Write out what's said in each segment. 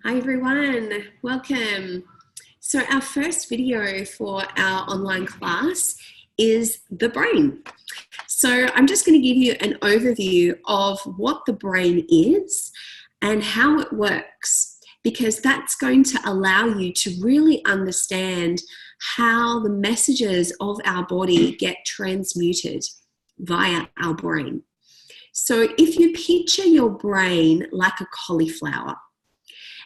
Hi everyone, welcome. So our first video for our online class is the brain. So I'm just going to give you an overview of what the brain is and how it works, because that's going to allow you to really understand how the messages of our body get transmuted via our brain. So if you picture your brain like a cauliflower,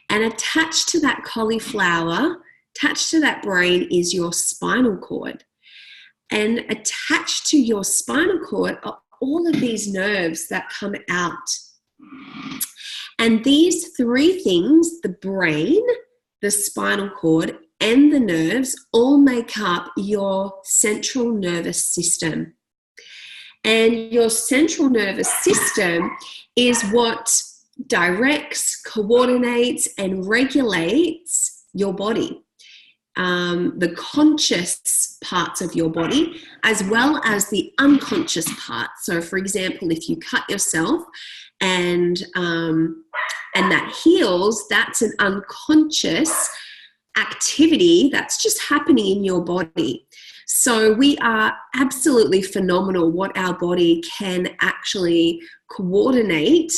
and attached to that cauliflower, attached to that brain is your spinal cord. And attached to your spinal cord are all of these nerves that come out. And these three things, the brain, the spinal cord, and the nerves, all make up your central nervous system. And your central nervous system is what directs, coordinates, and regulates your body, the conscious parts of your body, as well as the unconscious parts. So, for example, if you cut yourself and that heals, that's an unconscious activity that's just happening in your body. So we are absolutely phenomenal what our body can actually coordinate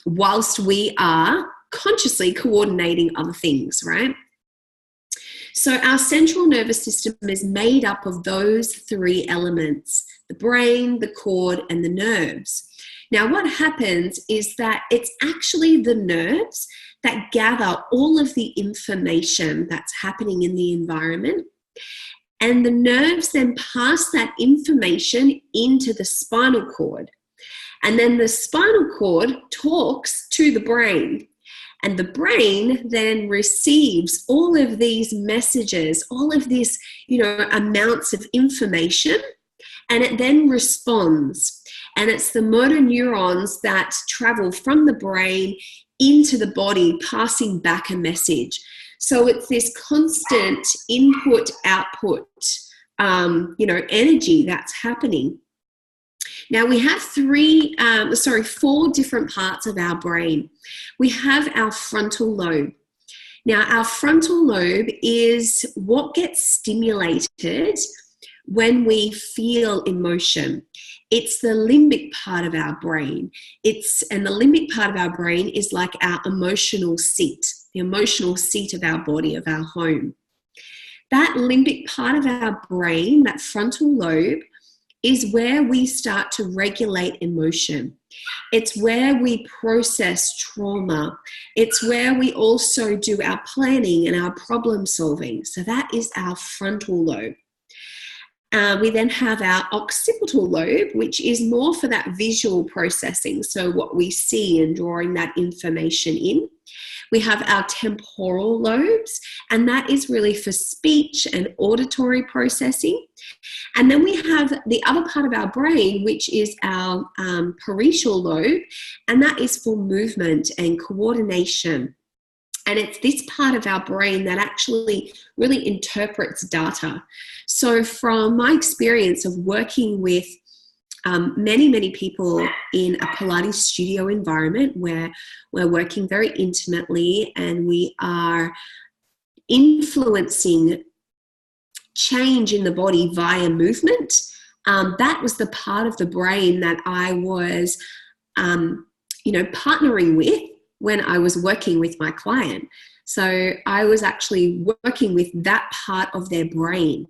whilst we are consciously coordinating other things, right? So our central nervous system is made up of those three elements: the brain, the cord, and the nerves. Now, what happens is that it's actually the nerves that gather all of the information that's happening in the environment, and the nerves then pass that information into the spinal cord. And then the spinal cord talks to the brain, and the brain then receives all of these messages, all of this, amounts of information, and it then responds. And it's the motor neurons that travel from the brain into the body, passing back a message. So it's this constant input-output, energy that's happening. Now we have four different parts of our brain. We have our frontal lobe. Now our frontal lobe is what gets stimulated when we feel emotion. It's the limbic part of our brain. And the limbic part of our brain is like our emotional seat, the emotional seat of our body, of our home. That limbic part of our brain, that frontal lobe, is where we start to regulate emotion. It's where we process trauma. It's where we also do our planning and our problem solving. So that is our frontal lobe. We then have our occipital lobe, which is more for that visual processing, so what we see and drawing that information in. We have our temporal lobes, and that is really for speech and auditory processing. And then we have the other part of our brain, which is our parietal lobe, and that is for movement and coordination. And it's this part of our brain that actually really interprets data. So from my experience of working with many people in a Pilates studio environment where we're working very intimately and we are influencing change in the body via movement, that was the part of the brain that I was, partnering with when I was working with my client. So I was actually working with that part of their brain.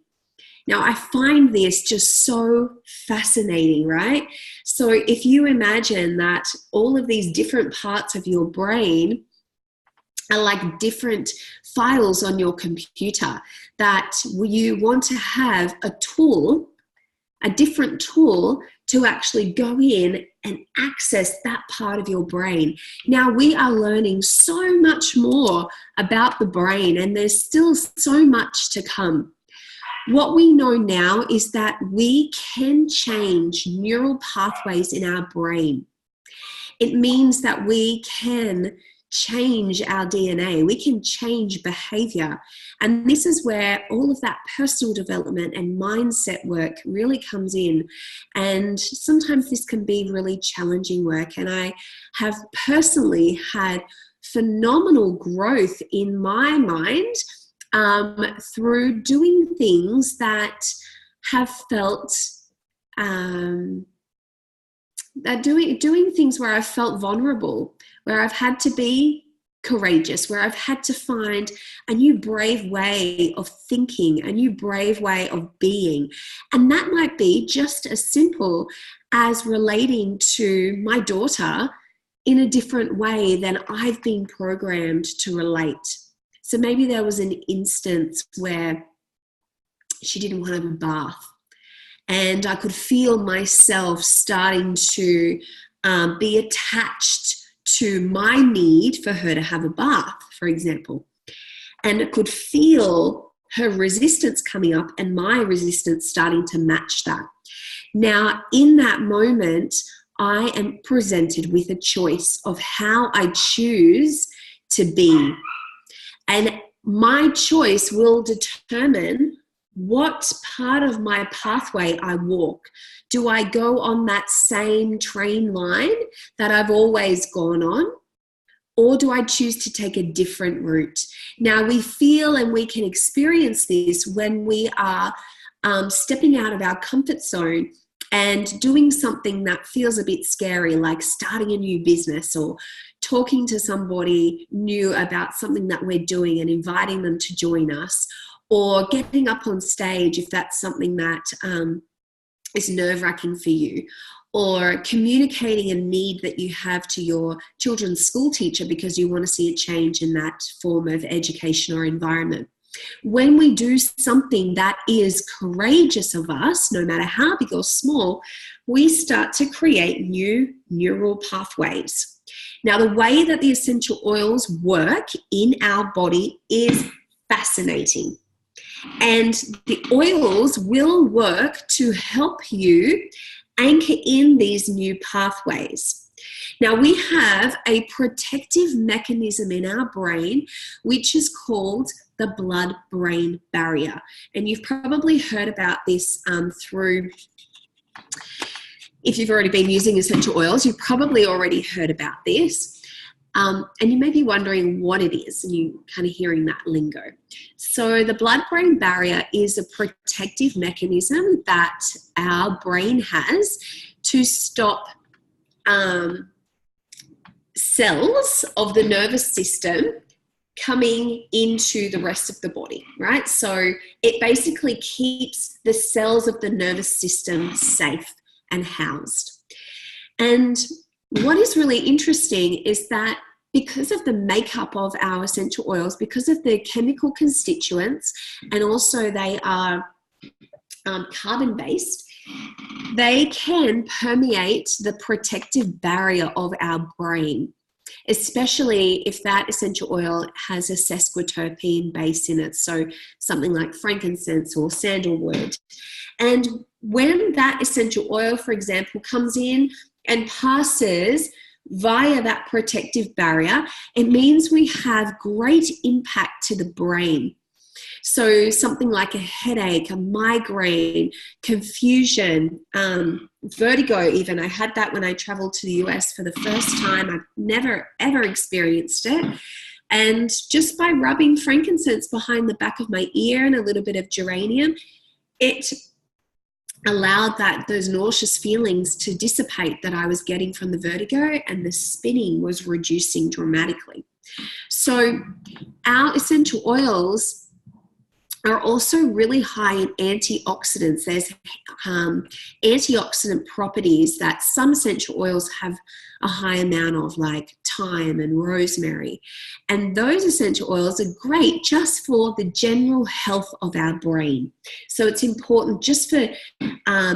Now, I find this just so fascinating, right? So if you imagine that all of these different parts of your brain are like different files on your computer, that you want to have a different tool to actually go in and access that part of your brain. Now we are learning so much more about the brain, and there's still so much to come. What we know now is that we can change neural pathways in our brain. It means that we can change our DNA. We can change behavior. And this is where all of that personal development and mindset work really comes in. And sometimes this can be really challenging work. And I have personally had phenomenal growth in my mind through doing things that have felt doing things where I've felt vulnerable, where I've had to be courageous, where I've had to find a new brave way of thinking, a new brave way of being. And that might be just as simple as relating to my daughter in a different way than I've been programmed to relate. So maybe there was an instance where she didn't want to have a bath, and I could feel myself starting to be attached to my need for her to have a bath, for example. And I could feel her resistance coming up and my resistance starting to match that. Now, in that moment, I am presented with a choice of how I choose to be. And my choice will determine what part of my pathway I walk. Do I go on that same train line that I've always gone on? Or do I choose to take a different route? Now, we feel and we can experience this when we are stepping out of our comfort zone and doing something that feels a bit scary, like starting a new business or talking to somebody new about something that we're doing and inviting them to join us, or getting up on stage if that's something that is nerve-wracking for you, or communicating a need that you have to your children's school teacher because you want to see a change in that form of education or environment. When we do something that is courageous of us, no matter how big or small, we start to create new neural pathways. Now, the way that the essential oils work in our body is fascinating. And the oils will work to help you anchor in these new pathways. Now, we have a protective mechanism in our brain, which is called the blood-brain barrier. And you've probably heard about this through, if you've already been using essential oils, you've probably already heard about this. And you may be wondering what it is, and you're kind of hearing that lingo. So the blood-brain barrier is a protective mechanism that our brain has to stop cells of the nervous system coming into the rest of the body, right? So it basically keeps the cells of the nervous system safe and housed. And what is really interesting is that because of the makeup of our essential oils, because of their chemical constituents, and also they are carbon-based, they can permeate the protective barrier of our brain, especially if that essential oil has a sesquiterpene base in it, so something like frankincense or sandalwood. And when that essential oil, for example, comes in and passes via that protective barrier, it means we have great impact to the brain. So something like a headache, a migraine, confusion, vertigo even. I had that when I traveled to the US for the first time. I've never, ever experienced it. And just by rubbing frankincense behind the back of my ear and a little bit of geranium, it allowed those nauseous feelings to dissipate that I was getting from the vertigo, and the spinning was reducing dramatically. So our essential oils are also really high in antioxidants. There's antioxidant properties that some essential oils have a high amount of, like thyme and rosemary. And those essential oils are great just for the general health of our brain. So it's important just for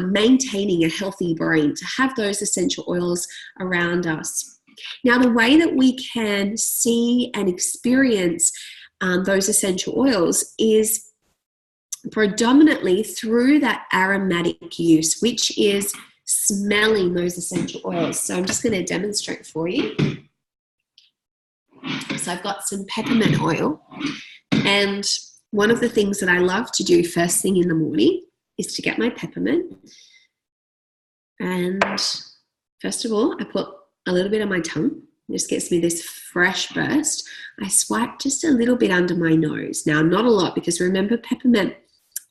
maintaining a healthy brain to have those essential oils around us. Now, the way that we can see and experience those essential oils is predominantly through that aromatic use, which is smelling those essential oils. So I'm just going to demonstrate for you. So I've got some peppermint oil, and one of the things that I love to do first thing in the morning is to get my peppermint, and first of all I put a little bit on my tongue, Just gets me this fresh burst. I swipe just a little bit under my nose. Now, not a lot, because remember, peppermint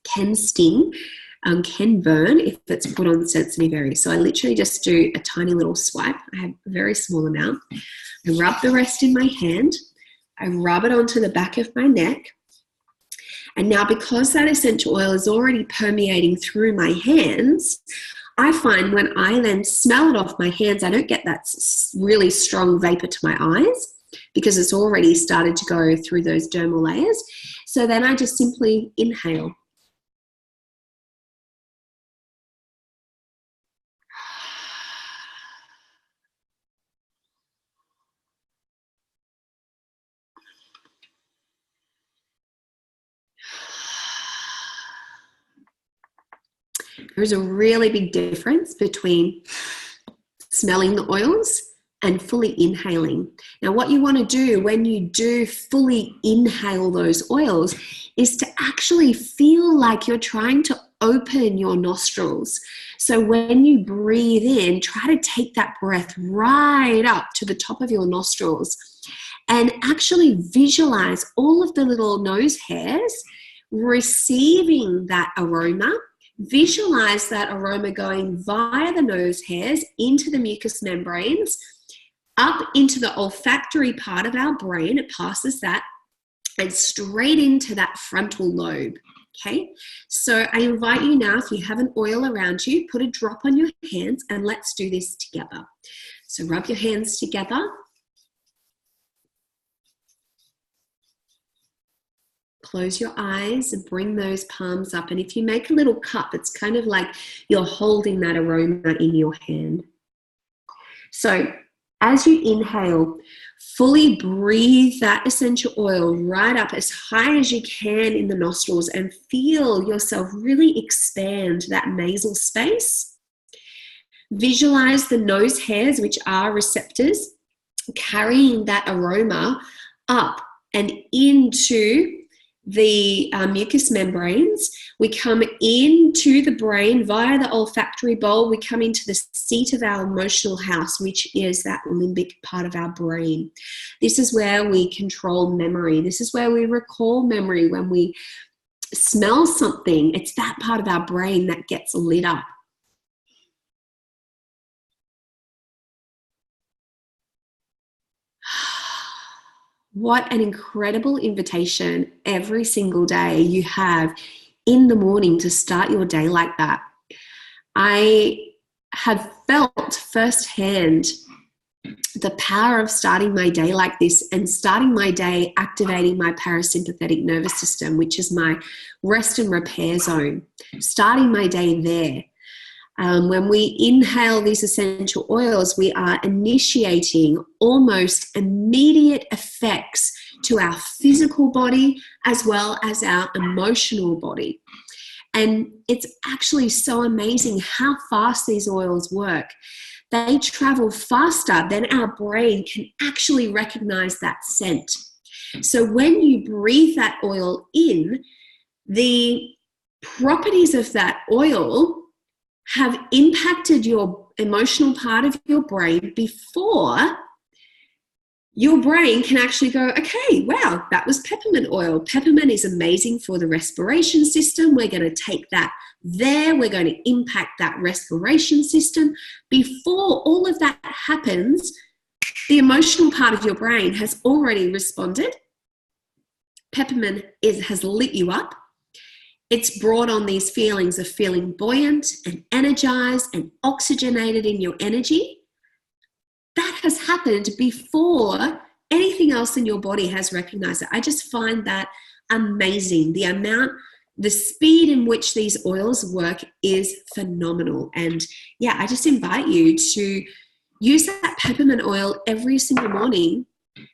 can sting, can burn if it's put on sensitive areas. So I literally just do a tiny little swipe. I have a very small amount. I rub the rest in my hand. I rub it onto the back of my neck. And now, because that essential oil is already permeating through my hands, I find when I then smell it off my hands, I don't get that really strong vapor to my eyes because it's already started to go through those dermal layers. So then I just simply inhale. There's a really big difference between smelling the oils and fully inhaling. Now, what you want to do when you do fully inhale those oils is to actually feel like you're trying to open your nostrils. So when you breathe in, try to take that breath right up to the top of your nostrils and actually visualize all of the little nose hairs receiving that aroma. Visualize that aroma going via the nose hairs into the mucous membranes, up into the olfactory part of our brain. It passes that and straight into that frontal lobe. Okay, so I invite you now, if you have an oil around you, put a drop on your hands and let's do this together. So rub your hands together. Close your eyes and bring those palms up. And if you make a little cup, it's kind of like you're holding that aroma in your hand. So as you inhale, fully breathe that essential oil right up as high as you can in the nostrils and feel yourself really expand that nasal space. Visualize the nose hairs, which are receptors, carrying that aroma up and into the mucous membranes. We come into the brain via the olfactory bulb. We come into the seat of our emotional house, which is that limbic part of our brain. This is where we control memory. This is where we recall memory. When we smell something, it's that part of our brain that gets lit up. What an incredible invitation every single day you have in the morning to start your day like that. I have felt firsthand the power of starting my day like this and starting my day activating my parasympathetic nervous system, which is my rest and repair zone. Starting my day there. When we inhale these essential oils, we are initiating almost immediate effects to our physical body as well as our emotional body. And it's actually so amazing how fast these oils work. They travel faster than our brain can actually recognize that scent. So when you breathe that oil in, the properties of that oil have impacted your emotional part of your brain before your brain can actually go, okay, wow, that was peppermint oil. Peppermint is amazing for the respiration system. We're going to take that there. We're going to impact that respiration system. Before all of that happens, the emotional part of your brain has already responded. Peppermint has lit you up. It's brought on these feelings of feeling buoyant and energized and oxygenated in your energy. That has happened before anything else in your body has recognized it. I just find that amazing. The speed in which these oils work is phenomenal. And yeah, I just invite you to use that peppermint oil every single morning.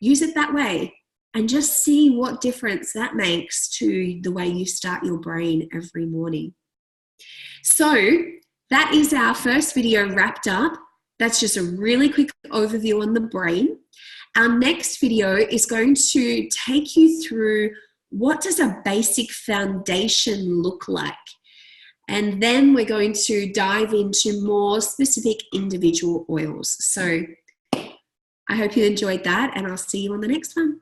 Use it that way. And just see what difference that makes to the way you start your brain every morning. So that is our first video wrapped up. That's just a really quick overview on the brain. Our next video is going to take you through what does a basic foundation look like. And then we're going to dive into more specific individual oils. So I hope you enjoyed that, and I'll see you on the next one.